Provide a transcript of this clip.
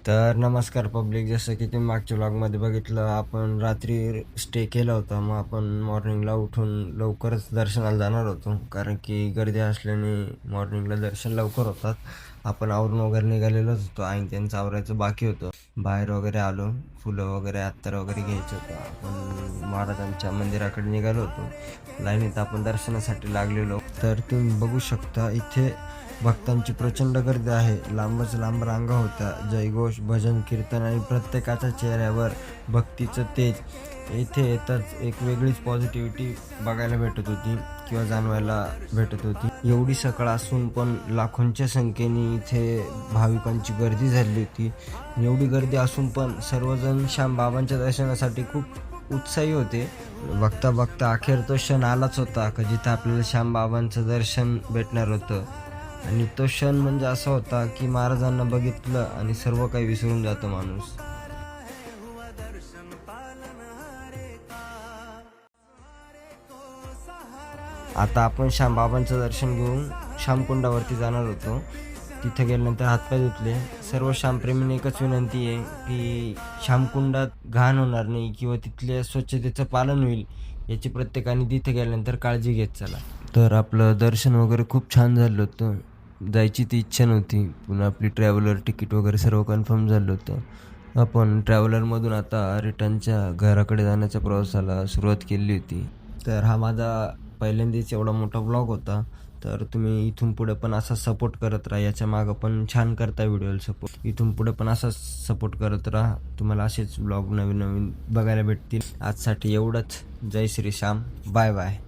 तर नमस्कार पब्लिक, जसं की तुम्ही मागच्या व्लॉगमध्ये बघितलं, आपण रात्री स्टे केला होता. मग आपण मॉर्निंगला उठून लवकरच दर्शनाला जाणार होतो, कारण की गर्दी असल्याने मॉर्निंगला दर्शन लवकर होतात. आपण आवरून वगैरे निघालेलोच होतो आणि त्यांचं आवरायचं बाकी होतं. बाहेर वगैरे आलो, फुलं वगैरे अत्तर वगैरे घ्यायचं होतं. आपण महाराजांच्या मंदिराकडे निघालो होतो. लाईनीत आपण दर्शनासाठी लागलेलो. तर तुम्ही बघू शकता, इथे भक्तांची प्रचंड गर्दी आहे. लांबच लांब रांगा होत्या. जयघोष, भजन, कीर्तन आणि प्रत्येकाच्या चेहऱ्यावर भक्तीचं तेज. इथे येताच एक वेगळीच पॉझिटिव्हिटी बघायला भेटत होती किंवा जाणवायला भेटत होती. एवढी सकाळ असून पण लाखोंच्या संख्येने इथे भाविकांची गर्दी झाली होती. एवढी गर्दी असून पण सर्वजण श्यामबाबांच्या दर्शनासाठी खूप उत्साही होते. बघता बघता अखेर तो क्षण आलाच होता का जिथं आपल्याला श्यामबाबांचं दर्शन भेटणार होतं. आणि तो क्षण म्हणजे असा होता की महाराजांना बघितलं आणि सर्व काही विसरून जातो माणूस. आता आपण श्यामबाबांचं दर्शन घेऊन श्यामकुंडावरती जाणार होतो. तिथे गेल्यानंतर हातपाय धुतले. सर्व श्यामप्रेमींनी एकच विनंती आहे की श्यामकुंडात घाण होणार नाही किंवा तिथल्या स्वच्छतेचं पालन होईल, याची प्रत्येकाने तिथे गेल्यानंतर काळजी घेत चला. तर आपलं दर्शन वगैरे खूप छान झालं होतं. जायची ती इच्छा नव्हती. पुन्हा आपली ट्रॅव्हलर तिकीट वगैरे सर्व कन्फर्म झालं होतं. आपण ट्रॅव्हलरमधून आता रिटर्नच्या घराकडे जाण्याच्या प्रवासाला सुरुवात केली होती. तर हा माझा पहिल्यांदाच एवढा मोठा ब्लॉग होता. तर तुम्ही इथून पुढे पण असा सपोर्ट करत राहा. याच्या मागं पण छान करता व्हिडिओला सपोर्ट. इथून पुढे पण असाच सपोर्ट करत राहा. तुम्हाला असेच ब्लॉग नवीन नवीन बघायला भेटतील. आजसाठी एवढंच. जय श्री श्याम. Bye bye.